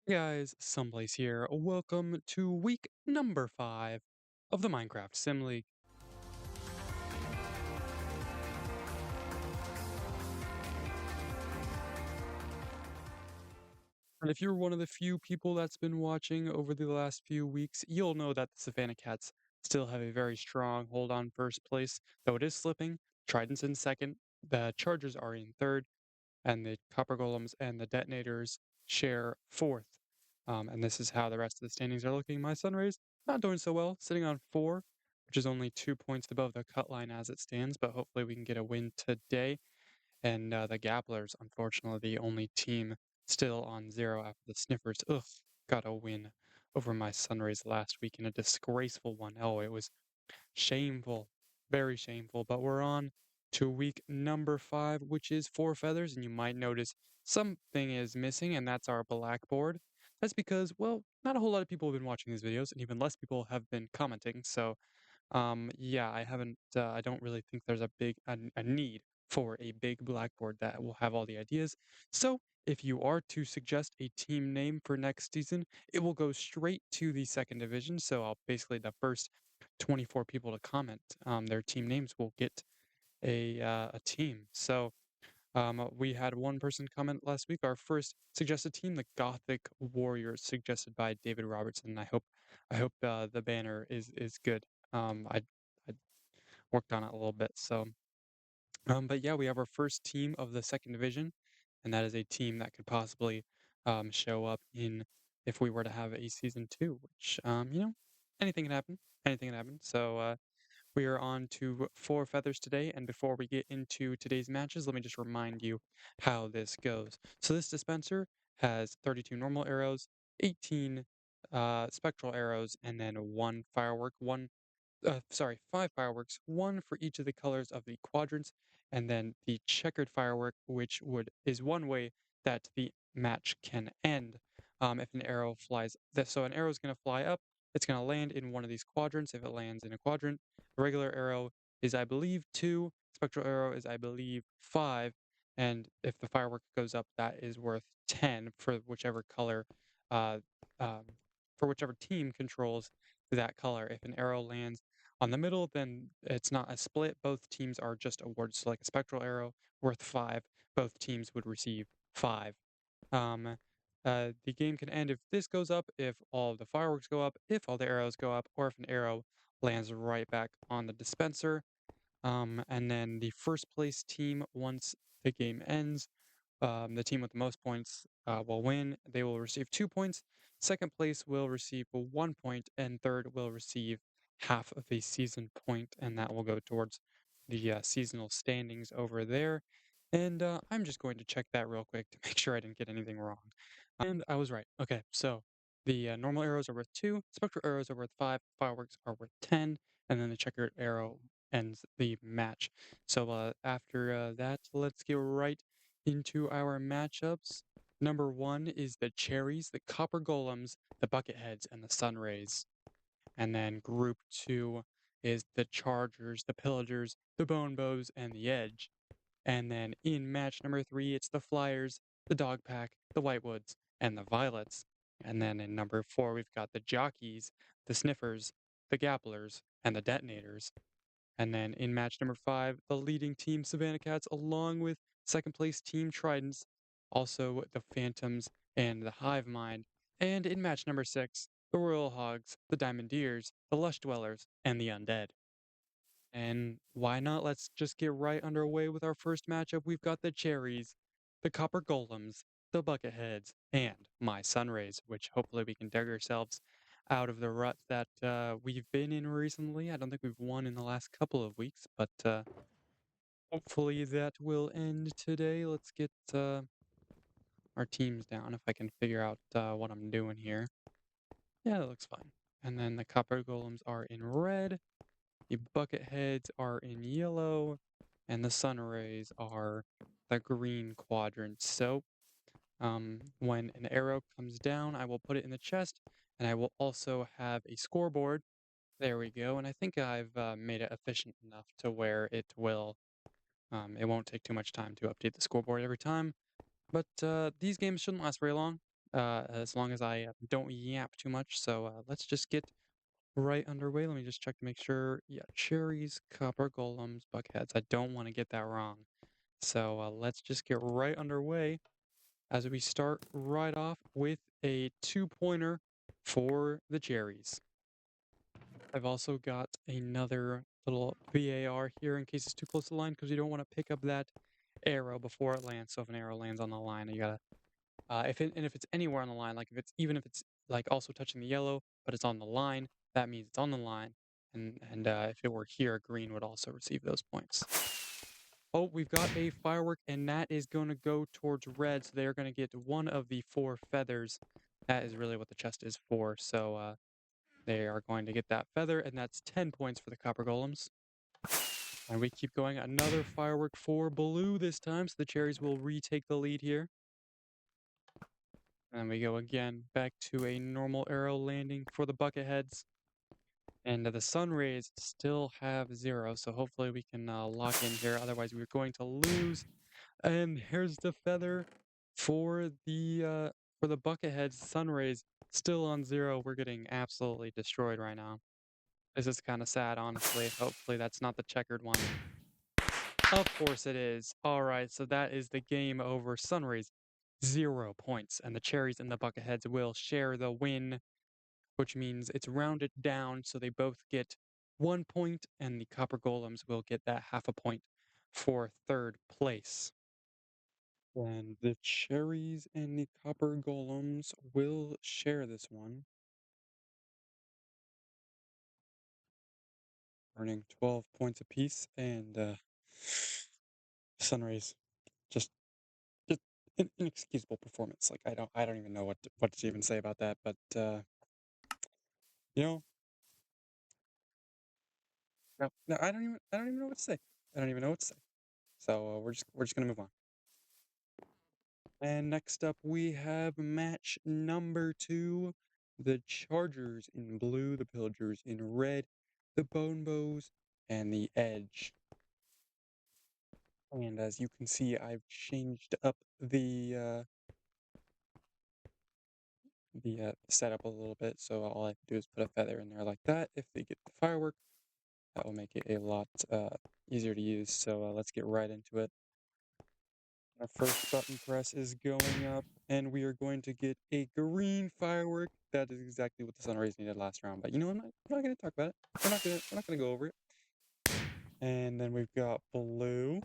Hey guys, Someplace here. Welcome to week number 5 of the Minecraft Sim League. And if you're one of the few people that's been watching over the last few weeks, you'll know that the Savannah Cats still have a very strong hold on first place, though it is slipping. Tridents in second, the Chargers are in third, and the Copper Golems and the Detonators share fourth. And this is how the rest of the standings are looking. My Sunrays not doing so well, sitting on 4, which is only 2 points above the cut line as it stands, but hopefully we can get a win today. And the Gapplers, unfortunately, the only team still on 0 after the Sniffers. Ugh, got a win over my Sunrays last week in a disgraceful one. Oh, it was shameful, very shameful. But we're on to week number 5, which is 4 feathers, and you might notice something is missing, and that's our blackboard. That's because, well, not a whole lot of people have been watching these videos, and even less people have been commenting. So yeah, I haven't. I don't really think there's a need for a big blackboard that will have all the ideas. So if you are to suggest a team name for next season, it will go straight to the second division. So I'll basically the first 24 people to comment their team names will get a team. So we had one person comment last week. Our first suggested team, the Gothic Warriors, suggested by David Robertson. I hope the banner is good. I worked on it a little bit. So, but yeah, we have our first team of the second division, and that is a team that could possibly show up in if we were to have a season 2, which anything can happen. Anything can happen. So we are on to 4 feathers today, and before we get into today's matches, let me just remind you how this goes. So this dispenser has 32 normal arrows, 18 spectral arrows, and then one firework, 5 fireworks, one for each of the colors of the quadrants, and then the checkered firework, which would is one way that the match can end. If an arrow flies, so an arrow is going to fly up, it's going to land in one of these quadrants. If it lands in a quadrant, a regular arrow is, I believe, 2. Spectral arrow is, I believe, 5. And if the firework goes up, that is worth 10 for whichever color, uh, um, for whichever team controls that color. If an arrow lands on the middle, then it's not a split. Both teams are just awarded. So, like a spectral arrow worth 5, both teams would receive 5. Um, the game can end if this goes up, if all the fireworks go up, if all the arrows go up, or if an arrow lands right back on the dispenser. And then the first place team, once the game ends, the team with the most points will win. They will receive 2 points. Second place will receive 1 point, and third will receive half of a season point, and that will go towards the seasonal standings over there. And I'm just going to check that real quick to make sure I didn't get anything wrong. And I was right. Okay, so the normal arrows are worth 2, spectral arrows are worth 5, fireworks are worth 10, and then the checkered arrow ends the match. So after that, let's get right into our matchups. Number 1 is the Cherries, the Copper Golems, the Bucketheads, and the Sunrays. And then group 2 is the Chargers, the Pillagers, the Bone Bows, and the Edge. And then in match number 3, it's the Flyers, the Dogpack, the Whitewoods, and the Violets. And then in number 4, we've got the Jockeys, the Sniffers, the Gapplers, and the Detonators. And then in match number 5, the leading team Savannah Cats, along with second place team Tridents, also the Phantoms and the Hivemind. And in match number 6, the Royal Hogs, the Diamondeers, the Lush Dwellers, and the Undead. And why not? Let's just get right underway with our first matchup. We've got the Cherries, the Copper Golems, the Bucketheads, and my Sunrays, which hopefully we can dig ourselves out of the rut that we've been in recently. I don't think we've won in the last couple of weeks, but hopefully that will end today. Let's get our teams down if I can figure out what I'm doing here. Yeah, that looks fine. And then the Copper Golems are in red. The Bucketheads are in yellow, and the sun rays are the green quadrant. So, when an arrow comes down, I will put it in the chest, and I will also have a scoreboard. There we go. And I think I've made it efficient enough to where it won't take too much time to update the scoreboard every time. But these games shouldn't last very long. as long as I don't yap too much. So let's just get right underway. Let me just check to make sure. Yeah, cherries, copper golems, buckheads. I don't want to get that wrong. So let's just get right underway as we start right off with a 2-pointer for the cherries. I've also got another little VAR here in case it's too close to the line because you don't want to pick up that arrow before it lands. So if an arrow lands on the line, you gotta if it's anywhere on the line, like if it's like also touching the yellow, but it's on the line, that means it's on the line. And if it were here, green would also receive those points. Oh, we've got a firework, and that is going to go towards red. So they're going to get one of the 4 feathers. That is really what the chest is for. So they are going to get that feather, and that's 10 points for the copper golems. And we keep going. Another firework for blue this time, so the cherries will retake the lead here. And we go again back to a normal arrow landing for the Bucketheads. And the Sunrays still have 0, so hopefully we can lock in here. Otherwise, we're going to lose. And here's the feather for the Bucketheads. Sunrays still on 0. We're getting absolutely destroyed right now. This is kind of sad, honestly. Hopefully that's not the checkered one. Of course it is. All right, so that is the game over. Sunrays 0 points, and the cherries and the Bucketheads will share the win, which means it's rounded down, so they both get 1 point, and the copper golems will get that half a point for 3rd place. And the cherries and the copper golems will share this one, earning 12 points apiece, and Sunrays just just an inexcusable performance. Like I don't even know what to even say about that, but you know, no, I don't even know what to say. I don't even know what to say. So we're just gonna move on. And next up, we have match number 2. The Chargers in blue, the Pillagers in red, the Bone Bows, and the Edge. And as you can see, I've changed up the setup a little bit. So all I have to do is put a feather in there like that. If they get the firework, that will make it a lot easier to use. So let's get right into it. Our first button press is going up, and we are going to get a green firework. That is exactly what the Sunrays needed last round. But you know, I'm not going to talk about it. We're not gonna go over it. And then we've got blue.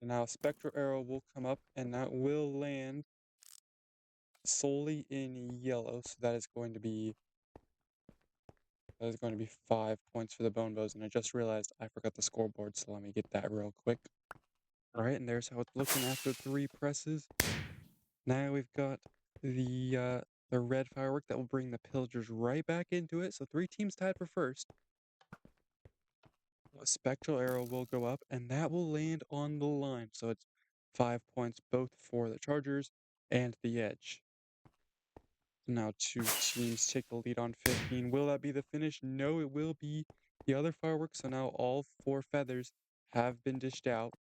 And now a spectral arrow will come up, and that will land solely in yellow. So that is going to be 5 points for the bone bows. And I just realized I forgot the scoreboard, so let me get that real quick. All right, and there's how it's looking after 3 presses. Now we've got the red firework that will bring the Pillagers right back into it. So 3 teams tied for first. A spectral arrow will go up, and that will land on the line. So it's 5 points both for the Chargers and the Edge. Now 2 teams take the lead on 15. Will that be the finish? No, it will be the other fireworks. So now all 4 feathers have been dished out.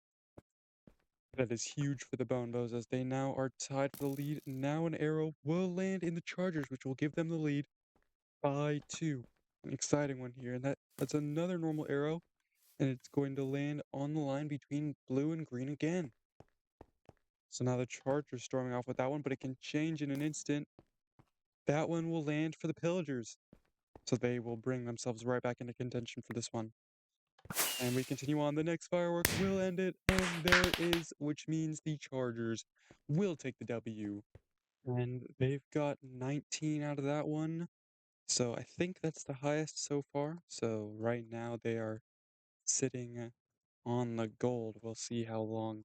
That is huge for the Bone Bows as they now are tied for the lead. Now an arrow will land in the Chargers, which will give them the lead by 2. An exciting one here. And that's another normal arrow, and it's going to land on the line between blue and green again. So now the Chargers storming off with that one, but it can change in an instant. That one will land for the Pillagers. So they will bring themselves right back into contention for this one. And we continue on. The next firework will end it. And there it is, which means the Chargers will take the W. And they've got 19 out of that one. So I think that's the highest so far. So right now they are sitting on the gold. We'll see how long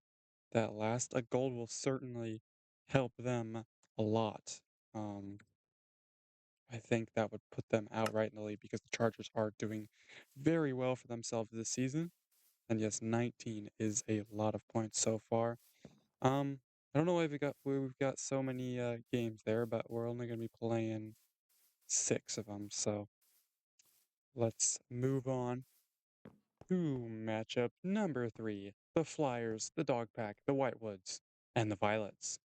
that lasts. A gold will certainly help them a lot. I think that would put them outright in the lead because the Chargers are doing very well for themselves this season. And yes, 19 is a lot of points so far. I don't know why we've got so many games there, but we're only going to be playing 6 of them. So let's move on to matchup number 3: the Flyers, the Dogpack, the Whitewoods. and the Violets.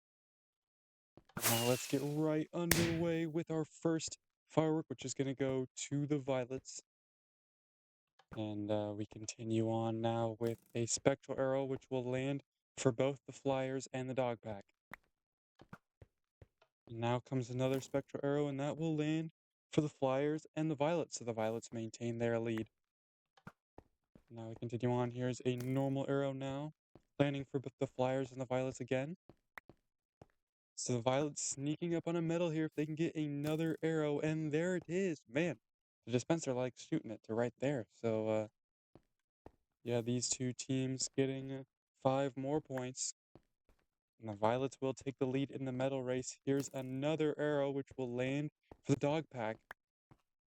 Now let's get right underway with our first firework, which is going to go to the Violets. And we continue on now with a Spectral Arrow, which will land for both the Flyers and the Dogpack. Now comes another Spectral Arrow, and that will land for the Flyers and the Violets, so the Violets maintain their lead. Now we continue on. Here's a normal arrow now, landing for both the Flyers and the Violets again. So the Violets sneaking up on a medal here if they can get another arrow, and there it is. Man, the dispenser likes shooting it to right there. So, yeah, these two teams getting 5 more points. And the Violets will take the lead in the medal race. Here's another arrow, which will land for the Dogpack.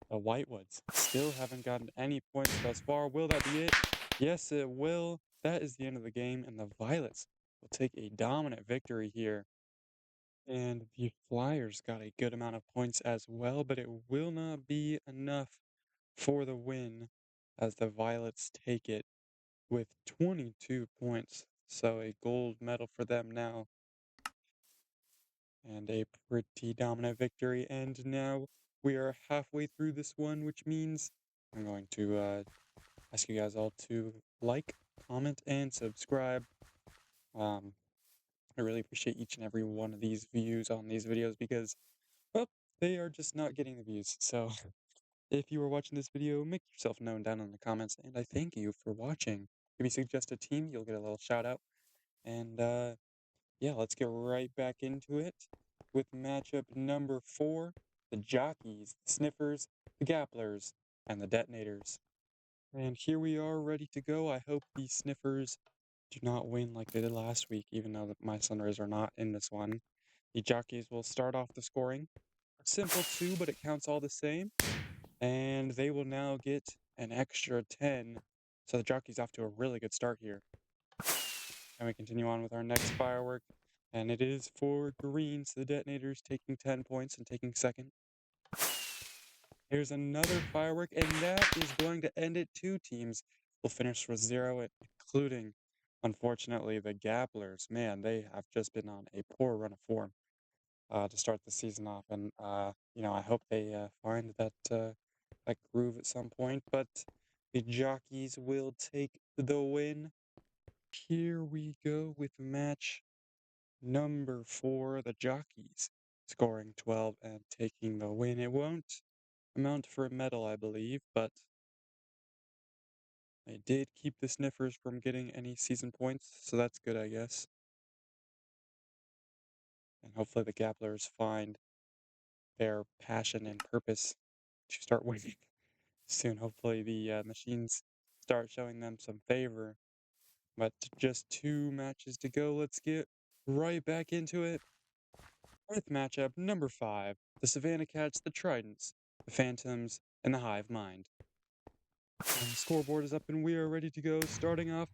The Whitewoods still haven't gotten any points thus far. Will that be it? Yes, it will. That is the end of the game, and the Violets will take a dominant victory here. And the Flyers got a good amount of points as well, but it will not be enough for the win as the Violets take it with 22 points. So a gold medal for them now. And a pretty dominant victory. And now we are halfway through this one, which means I'm going to ask you guys all to like, comment, and subscribe. I really appreciate each and every one of these views on these videos because, well, they are just not getting the views. So if you are watching this video, make yourself known down in the comments, and I thank you for watching. If you suggest a team, you'll get a little shout out. And yeah, let's get right back into it with matchup number 4, the Jockeys, the Sniffers, the Gapplers, and the Detonators. And here we are ready to go. I hope the Sniffers do not win like they did last week, even though my Sunrays are not in this one. The Jockeys will start off the scoring. Simple 2, but it counts all the same. And they will now get an extra 10. So the Jockeys off to a really good start here. And we continue on with our next firework. And it is for green, so the Detonators taking 10 points and taking second. Here's another firework, and that is going to end it. 2 teams will finish with 0, including, unfortunately, the Gapplers. Man, they have just been on a poor run of form to start the season off. And, you know, I hope they find that groove at some point. But the Jockeys will take the win. Here we go with match number 4, the Jockeys, scoring 12 and taking the win. It won't amount for a medal, I believe, but I did keep the Sniffers from getting any season points, so that's good, I guess. And hopefully the Gapplers find their passion and purpose to start winning soon. Hopefully the machines start showing them some favor. But just 2 matches to go. Let's get right back into it with matchup number 5, the Savannah Cats, the Tridents, the Phantoms, and the Hivemind. And the scoreboard is up and we are ready to go, starting off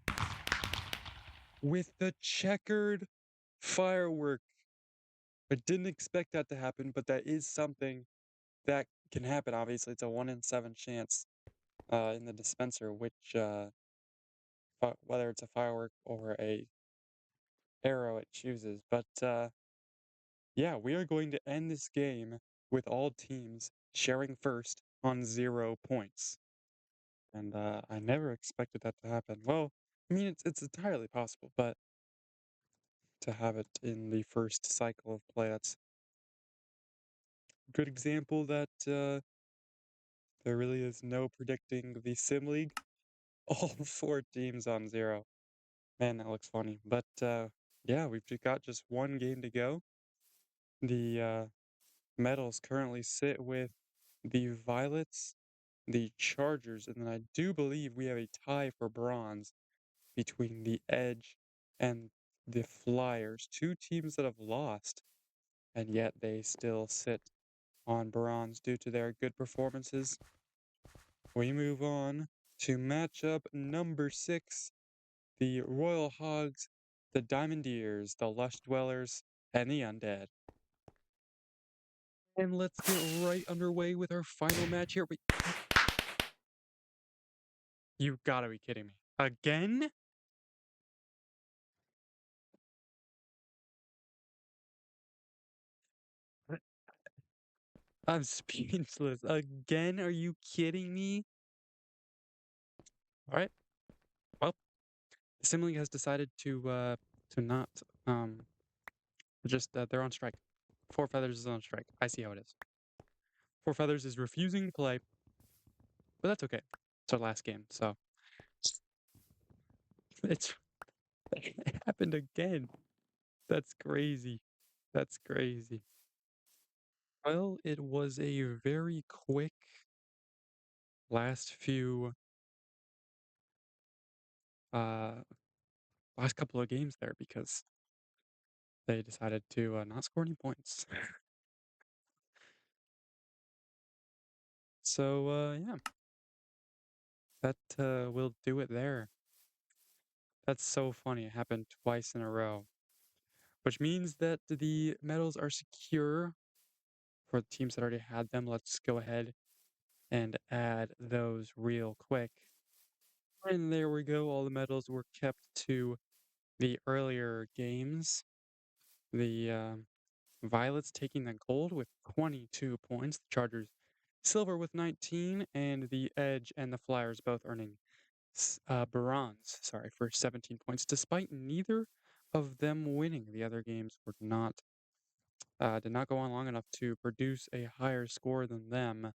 with the checkered firework. I didn't expect that to happen, but that is something that can happen. Obviously, it's a 1 in 7 chance in the dispenser, which whether it's a firework or a arrow it chooses. But yeah, we are going to end this game with all teams sharing first on 0 points. And I never expected that to happen. Well, I mean, it's entirely possible, but to have it in the first cycle of play, that's a good example that there really is no predicting the Sim League. All 4 teams on 0. Man, that looks funny. But yeah, we've got just 1 game to go. The medals currently sit with the Violets, the Chargers, and then I do believe we have a tie for bronze between the Edge and the Flyers. 2 teams that have lost, and yet they still sit on bronze due to their good performances. We move on to matchup number 6, the Royal Hogs, the Diamondeers, the Lush Dwellers, and the Undead. And let's get right underway with our final match here. You gotta be kidding me. Again? I'm speechless. Again? Are you kidding me? All right. Well, Simile has decided to not just they're on strike. Four Feathers is on strike. I see how it is. Four Feathers is refusing to play, but that's okay. It's our last game, so it's it happened again. That's crazy. That's crazy. Well, it was a very quick last few uh last couple of games there because they decided to not score any points. So yeah, that will do it there. That's so funny. It happened twice in a row, which means that the medals are secure for the teams that already had them. Let's go ahead and add those real quick. And there we go. All the medals were kept to the earlier games. The Violets taking the gold with 22 points. The Chargers silver with 19, and the Edge and the Flyers both earning bronze, sorry, for 17 points, despite neither of them winning. The other games were not did not go on long enough to produce a higher score than them.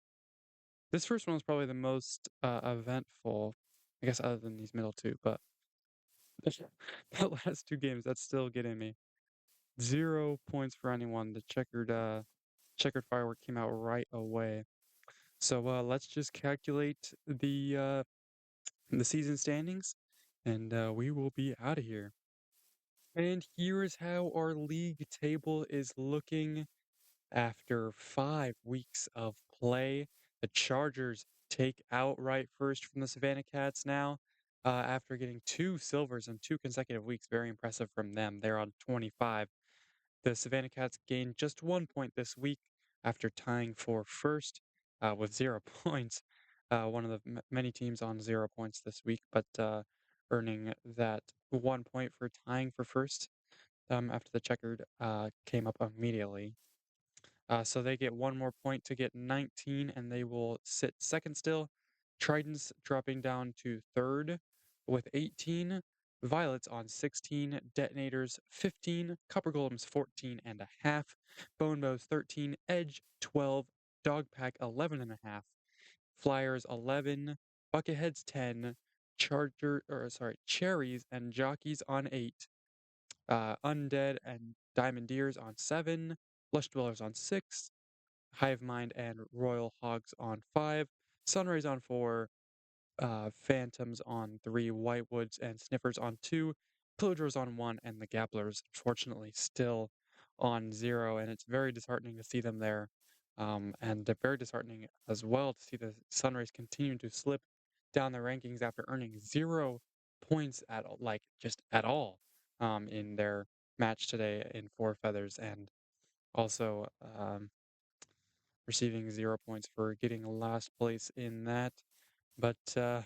This first one was probably the most eventful, I guess, other than these middle two, but the last two games, that's still getting me. 0 points for anyone. The checkered firework came out right away. So let's just calculate the season standings, and we will be out of here. And here is how our league table is looking after 5 weeks of play. The Chargers take outright first from the Savannah Cats now. After getting two silvers in 2 consecutive weeks, very impressive from them. They're on 25. The Savannah Cats gained just 1 point this week after tying for first with 0 points. One of the many teams on 0 points this week, but earning that 1 point for tying for first after the checkered came up immediately. So they get one more point to get 19, and they will sit second still. Tridents dropping down to third with 18. Violets on 16. Detonators 15. Copper Golems 14 and a half. Bone Bows 13. Edge 12. Dogpack 11 and a half. Flyers 11. Bucketheads 10. Cherries and Jockeys on 8. Undead and Diamondeers on 7. Lush Dwellers on 6. Hivemind and Royal Hogs on 5, Sunrays on 4, Phantoms on 3, Whitewoods and Sniffers on 2, Pillagers on 1, and the Gapplers, fortunately, still on 0. And it's very disheartening to see them there. And very disheartening as well to see the Sunrays continue to slip down the rankings after earning 0 points at like just at all in their match today in Four Feathers, and also receiving 0 points for getting last place in that. But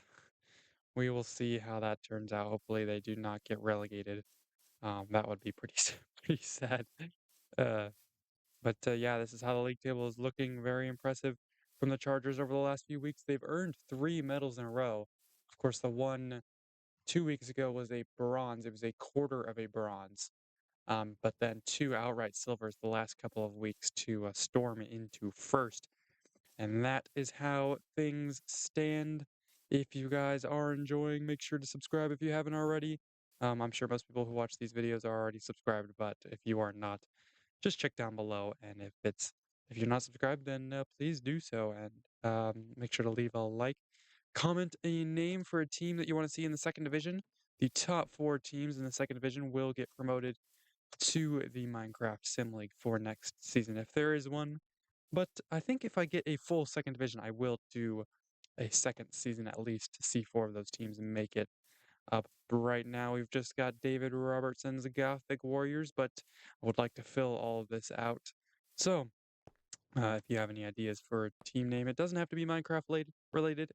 we will see how that turns out. Hopefully, they do not get relegated. That would be pretty pretty sad. Uh, but yeah, this is how the league table is looking. Very impressive from the Chargers over the last few weeks. They've earned 3 medals in a row. Of course, the one 2 weeks ago was a bronze. It was a quarter of a bronze. But then two outright silvers the last couple of weeks to storm into first. And that is how things stand. If you guys are enjoying, make sure to subscribe if you haven't already. I'm sure most people who watch these videos are already subscribed, but if you are not, just check down below. And if you're not subscribed, then please do so. And make sure to leave a like. Comment a name for a team that you want to see in the second division. The top 4 teams in the second division will get promoted to the Minecraft Sim League for next season, if there is one. But I think if I get a full second division, I will do a second season at least to see 4 of those teams make it up. Right now, we've just got David Robertson's Gothic Warriors, but I would like to fill all of this out. So, if you have any ideas for a team name, it doesn't have to be Minecraft related.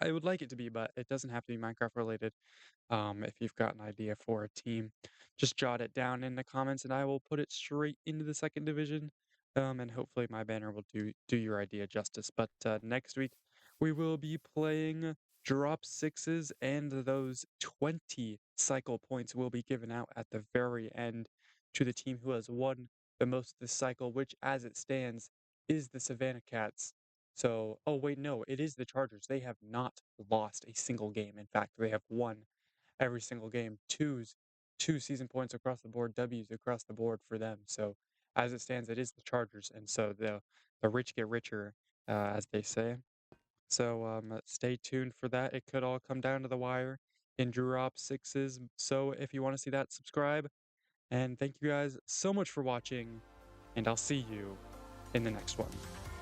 I would like it to be, but it doesn't have to be Minecraft related. If you've got an idea for a team, just jot it down in the comments and I will put it straight into the second division. And hopefully my banner will do your idea justice. But next week we will be playing drop sixes, and those 20 cycle points will be given out at the very end to the team who has won the most this cycle, which as it stands is the Savannah Cats. So, oh wait, no, it is the Chargers. They have not lost a single game. In fact, they have won every single game. Two season points across the board, W's across the board for them. So as it stands, it is the Chargers, and so the rich get richer, as they say. So stay tuned for that. It could all come down to the wire in drop sixes. So if you want to see that, subscribe. And thank you guys so much for watching, and I'll see you in the next one.